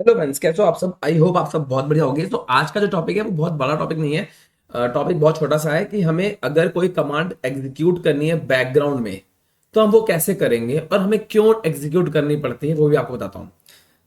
Hello friends, कैसे हो आप सब। आई होप आप सब बहुत बढ़िया होंगे। तो आज का जो टॉपिक है वो बहुत बड़ा टॉपिक नहीं है। टॉपिक बहुत छोटा सा है कि हमें अगर कोई कमांड एग्जीक्यूट करनी है बैकग्राउंड में तो हम वो कैसे करेंगे और हमें क्यों एग्जीक्यूट करनी पड़ती है वो भी आपको बताता हूँ।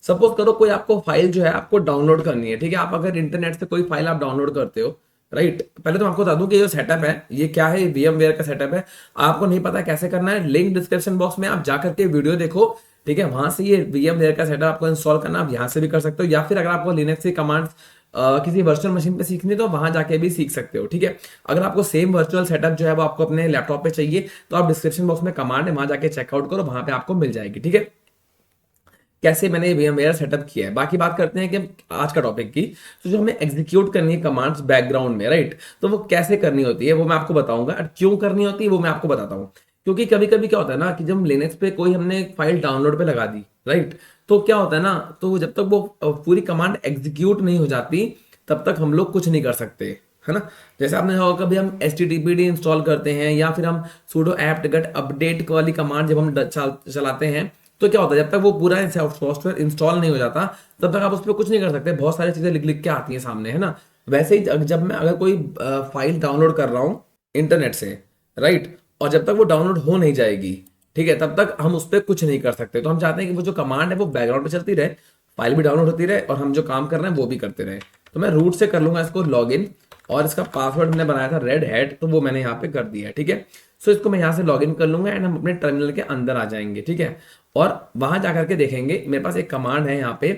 सपोज करो कोई आपको फाइल जो है आपको डाउनलोड करनी है, ठीक है। आप अगर इंटरनेट से कोई फाइल आप डाउनलोड करते हो, राइट। पहले तो मैं आपको बता दूं कि ये जो सेटअप है ये क्या है, ये VMware का सेटअप है। आपको नहीं पता कैसे करना है, लिंक डिस्क्रिप्शन बॉक्स में आप जा करके वीडियो देखो, ठीक है। वहां से ये VMware का सेटअप आपको इंस्टॉल करना, आप यहाँ से भी कर सकते हो, या फिर अगर आपको लिनक्स की कमांड्स किसी वर्चुअल मशीन पे सीखनी है तो वहां जाके भी सीख सकते हो, ठीक है। अगर आपको सेम वर्चुअल सेटअप जो है वो आपको अपने लैपटॉप पे चाहिए तो आप डिस्क्रिप्शन बॉक्स में कमांड है, वहां जाके चेकआउट करो, वहां पे आपको मिल जाएगी, ठीक है। कैसे मैंने VMware सेटअप किया है। बाकी बात करते हैं कि आज का टॉपिक की। तो जो हमें एग्जीक्यूट करनी है कमांड्स बैकग्राउंड में, राइट, तो वो कैसे करनी होती है वो मैं आपको बताऊंगा, और क्यों करनी होती है वो मैं आपको बताता हूँ। क्योंकि कभी कभी क्या होता है ना कि जब लिनक्स पे कोई हमने फाइल डाउनलोड पे लगा दी, राइट, तो क्या होता है ना, तो जब तक वो पूरी कमांड एग्जीक्यूट नहीं हो जाती तब तक हम लोग कुछ नहीं कर सकते, है ना। जैसे आपने होगा कभी हम HTTPD इंस्टॉल करते हैं या फिर हम sudo apt get अपडेट वाली कमांड जब हम चलाते हैं, तो क्या होता है जब तक वो पूरा सॉफ्टवेयर इंस्टॉल नहीं हो जाता तब तक आप उस पर कुछ नहीं कर सकते। बहुत सारी चीजें लिख लिख के आती हैं सामने, है ना। वैसे ही जब मैं अगर कोई फाइल डाउनलोड कर रहा हूँ इंटरनेट से, राइट, और जब तक वो डाउनलोड हो नहीं जाएगी, ठीक है, तब तक हम उस पर कुछ नहीं कर सकते। तो हम चाहते हैं कि वो जो कमांड है वो बैकग्राउंड पे चलती रहे, फाइल भी डाउनलोड होती रहे और हम जो काम कर रहे हैं वो भी करते रहे। तो मैं रूट से कर लूंगा इसको लॉग इन, और इसका पासवर्ड मैंने बनाया था रेड हैट, तो वो मैंने यहाँ पे कर दिया है, ठीक है। सो इसको मैं यहाँ से लॉग इन कर लूंगा एंड हम अपने टर्मिनल के अंदर आ जाएंगे, ठीक है। और वहां जाकर के देखेंगे मेरे पास एक कमांड है यहाँ पे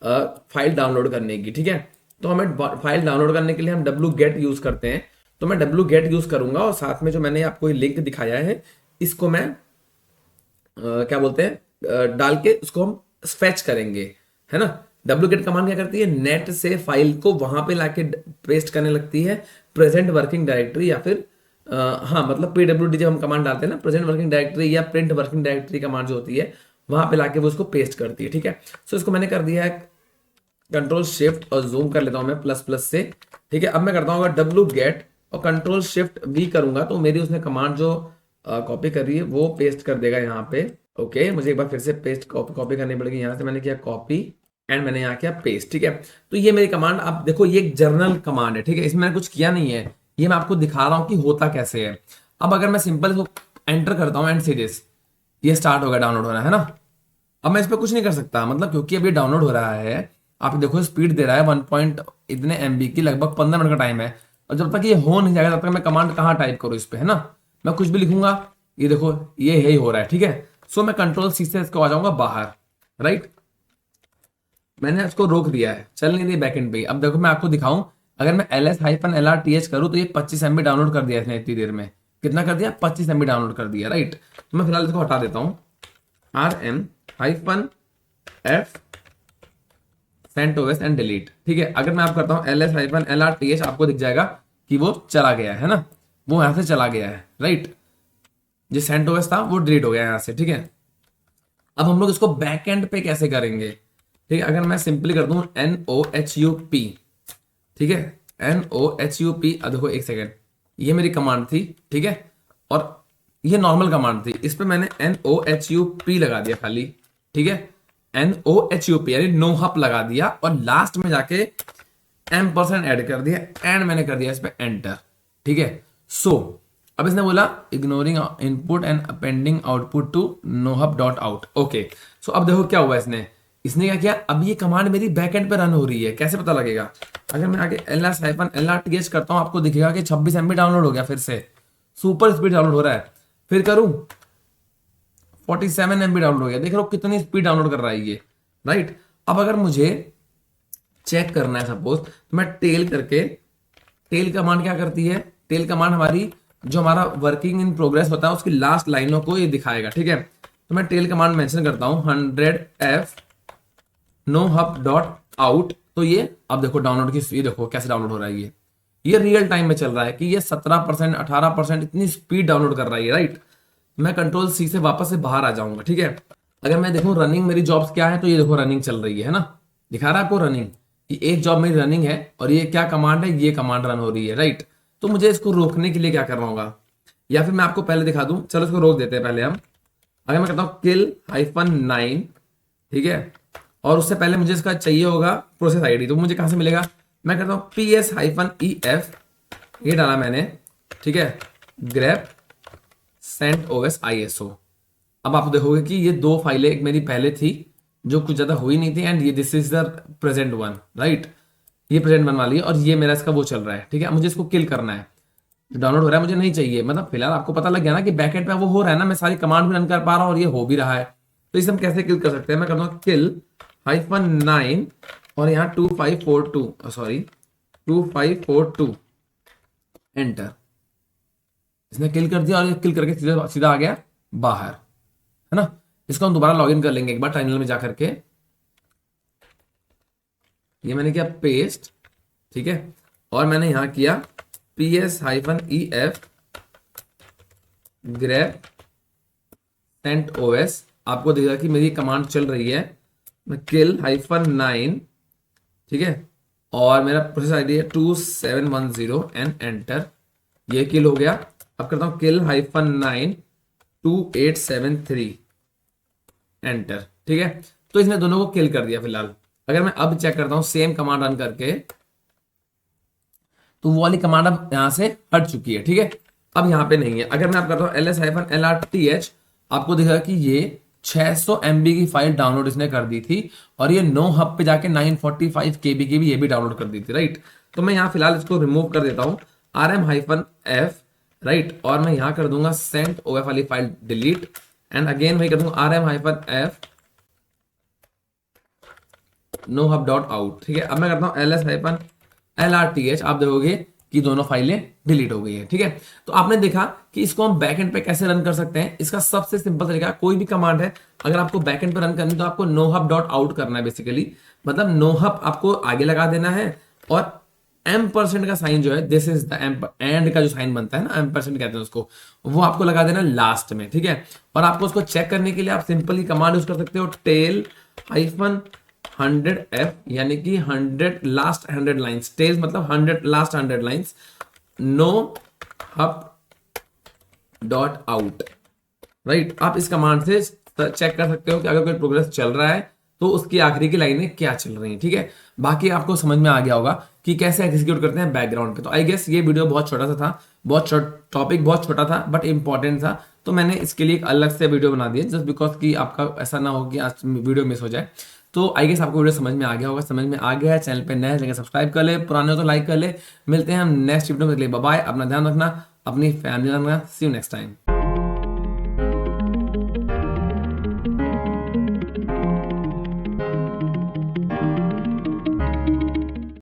फाइल डाउनलोड करने की, ठीक है। तो हमें फाइल डाउनलोड करने के लिए हम wget यूज करते हैं। तो मैं wget यूज करूंगा और साथ में जो मैंने आपको लिंक दिखाया है इसको मैं क्या बोलते हैं डाल के उसको हम फेच करेंगे, है ना। wget कमांड क्या करती है, नेट से फाइल को वहां पे लाके पेस्ट करने लगती है प्रेजेंट वर्किंग डायरेक्टरी, या फिर हाँ मतलब PWD जब हम कमांड डालते हैं ना, प्रेजेंट वर्किंग डायरेक्टरी या प्रिंट वर्किंग डायरेक्टरी कमांड जो होती है वहां पे लाके वो उसको पेस्ट करती है, ठीक है। सो इसको मैंने कर दिया है, कंट्रोल शिफ्ट और जूम कर लेता हूं मैं प्लस प्लस से, ठीक है। अब मैं करता हूँ अगर wget और कंट्रोल शिफ्ट V करूंगा तो मेरी उसने कमांड जो कॉपी करी है वो पेस्ट कर देगा यहाँ पे। ओके, मुझे एक बार फिर से पेस्ट कॉपी करनी पड़ेगी। यहाँ से मैंने किया कॉपी एंड मैंने यहाँ किया पेस्ट, ठीक है। तो ये मेरी कमांड, आप देखो ये एक जर्नल कमांड है, ठीक है, इसमें मैंने कुछ किया नहीं है, ये मैं आपको दिखा रहा हूँ कि होता कैसे है। अब अगर मैं सिंपल इसको एंटर करता हूँ एंड सीरीज, ये स्टार्ट हो गया डाउनलोड हो रहा है ना। अब मैं इस पर कुछ नहीं कर सकता, मतलब क्योंकि अभी डाउनलोड हो रहा है, आप देखो स्पीड दे रहा है 1 पॉइंट इतने MB की, लगभग 15 मिनट का टाइम है। और जब तक ये हो नहीं जाएगा तब तक मैं कमांड कहाँ टाइप करूँ इस पे, है ना। मैं कुछ भी लिखूंगा, ये देखो ये यही हो रहा है, ठीक है। सो मैं कंट्रोल C से इसको आ जाऊंगा बाहर, राइट। मैंने इसको रोक दिया है, चल नहीं रही बैकएंड पे। अब देखो मैं आपको दिखाऊं, अगर मैं ls-lrth करूं तो ये 25 MB डाउनलोड कर दिया इसने इतनी देर में। कितना कर दिया, 25 MB डाउनलोड कर दिया, राइट। तो मैं फिलहाल इसको हटा देता हूं, rm-f CentOS एंड डिलीट, ठीक है। अगर मैं आप करता हूँ ls-lrth आपको दिख जाएगा कि वो चला गया है ना, वो यहां से चला गया है, राइट। जो CentOS था वो डिलीट हो गया यहाँ से, ठीक है। अब हम लोग इसको बैकएंड पे कैसे करेंगे, ठीक है। अगर मैं सिंपली कर दूं NOHUP, ठीक है, NOHUP, देखो एक सेकेंड, ये मेरी कमांड थी, ठीक है, और ये नॉर्मल कमांड थी, इस पे मैंने NOHUP लगा दिया खाली, ठीक है। NOHUP यानी नो हप लगा दिया और लास्ट में जाके M% ऐड कर दिया एंड मैंने कर दिया इस पे एंटर, ठीक है। सो अब इसने बोला ignoring input and appending output to nohup dot out. Okay, so अब देखो क्या हुआ, इसने इसने क्या किया, अब ये कमांड मेरी बैकएंड पे रन हो रही है। कैसे पता लगेगा, अगर मैं आगे ls-lrth करता हूं आपको दिखेगा कि 26 MB डाउनलोड हो गया, फिर से सुपर स्पीड डाउनलोड हो रहा है। फिर करूं 47 MB डाउनलोड हो गया, देख रहे हो कितनी स्पीड डाउनलोड कर रहा है ये, राइट। अब अगर मुझे चेक करना है सपोज, तो मैं टेल करके, टेल कमांड क्या करती है, टेल कमांड हमारी जो हमारा वर्किंग इन प्रोग्रेस होता है उसकी लास्ट लाइनों को ये दिखाएगा, ठीक है। तो मैं टेल कमांड मेंशन करता हूं 100f nohup डॉट आउट, तो ये अब देखो डाउनलोड की, ये देखो कैसे डाउनलोड हो रहा है, ये रियल टाइम में चल रहा है कि ये 17% 18% इतनी स्पीड डाउनलोड कर रहा है, राइट। मैं कंट्रोल C से वापस से बाहर आ जाऊंगा, ठीक है। अगर मैं देखूं रनिंग मेरी जॉब्स क्या है, तो ये देखो रनिंग चल रही है ना, दिखा रहा है आपको रनिंग, कि एक जॉब मेरी रनिंग है और ये क्या कमांड है, ये कमांड रन हो रही है, राइट। तो मुझे इसको रोकने के लिए क्या करना होगा, या फिर मैं आपको पहले दिखा दूं, चलो इसको रोक देते हैं पहले हम। अगर मैं कहता हूं kill -9, ठीक है, और उससे पहले मुझे इसका चाहिए होगा प्रोसेस आईडी, तो मुझे कहाँ से मिलेगा, मैं करता हूँ PS-EF, ये डाला मैंने, ठीक है, ग्रेप CentOS ISO। अब आप देखोगे कि ये दो फाइलें एक मेरी पहले थी जो कुछ ज्यादा हुई नहीं थी, एंड ये this is the present one, right, ये प्रेजेंट वन वाली है, और ये मेरा इसका वो चल रहा है, ठीक है। अब मुझे इसको किल करना है, डाउनलोड हो रहा है, मुझे नहीं चाहिए, मतलब फिलहाल आपको पता लग गया ना कि बैकएंड पे वो हो रहा है ना, मैं सारी कमांड भी रन कर पा रहा हूँ और ये हो भी रहा है। तो इसे हम कैसे किल कर सकते हैं, मैं करता हूँ kill-9 और यहाँ 2542, सॉरी 2542 एंटर। इसने किल कर दिया और ये किल करके सीधा सीधा आ गया बाहर, है ना। इसको हम दोबारा लॉगिन कर लेंगे एक बार टर्मिनल में जाकर के। ये मैंने किया पेस्ट, ठीक है, और मैंने यहां किया PS-EF grep CentOS। आपको दिखेगा कि मेरी कमांड चल रही है, मैं kill-9, ठीक है, और मेरा प्रोसेस आईडी है 2710 एंड एंटर, ये किल हो गया। अब करता हूं kill-9 2873 एंटर, ठीक है। तो इसने दोनों को किल कर दिया फिलहाल। अगर मैं अब चेक करता हूं सेम कमांड रन करके, तो वो वाली कमांड अब यहां से हट चुकी है, ठीक है, अब यहां पे नहीं है। अगर मैं आप करता हूं ls-lrth, आपको दिखेगा कि ये 600 MB की फाइल डाउनलोड इसने कर दी थी, और ये नो हब पे जाके 945 KB की भी ये भी डाउनलोड कर दी थी, राइट। तो मैं यहाँ फिलहाल इसको रिमूव कर देता हूँ, rm-f, राइट, और मैं यहाँ कर दूंगा CentOS वाली फाइल डिलीट, एंड अगेन वही कर दूंगा rm-f nohub.out, ठीक है। अब मैं करता हूँ ls-lrth, आप देखोगे कि दोनों फाइलें डिलीट हो गई है, ठीक है। तो आपने देखा कि इसको हम बैकएंड पे कैसे रन कर सकते हैं। इसका सबसे सिंपल तरीका, कोई भी कमांड है अगर आपको बैकएंड पे रन करनी तो आपको nohub.out करना है बेसिकली, मतलब nohub आपको आगे लगा देना है, और M% का साइन जो है, दिस इज द एंड का जो साइन बनता है ना, M% कहते हैं उसको, वो आपको लगा देना लास्ट में, ठीक है। और आपको उसको चेक करने के लिए आप सिंपली कमांड यूज कर सकते हो, tail-100f, यानी कि 100 लास्ट 100 लाइंस, टेल मतलब 100 लास्ट 100 लाइंस, nohub.out, राइट। आप इस कमांड से चेक कर सकते हो कि अगर कोई प्रोग्रेस चल रहा है तो उसकी आखिरी की लाइनें क्या चल रही हैं, ठीक है। बाकी आपको समझ में आ गया होगा कि कैसे एग्जीक्यूट करते हैं बैकग्राउंड पे। तो आई गेस ये वीडियो बहुत छोटा सा था, टॉपिक बहुत छोटा था बट इंपॉर्टेंट था, तो मैंने इसके लिए एक अलग से वीडियो बना दिया, जस्ट बिकॉज कि आपका ऐसा ना हो कि आज वीडियो मिस हो जाए। तो आई गेस आपको वीडियो समझ में आ गया होगा, समझ में आ गया है, चैनल पे नए जगह सब्सक्राइब कर ले, पुराने हो तो लाइक कर ले। मिलते हैं हम नेक्स्ट वीडियो में, बाय, अपना ध्यान रखना, अपनी फैमिली रखना, सी यू नेक्स्ट टाइम।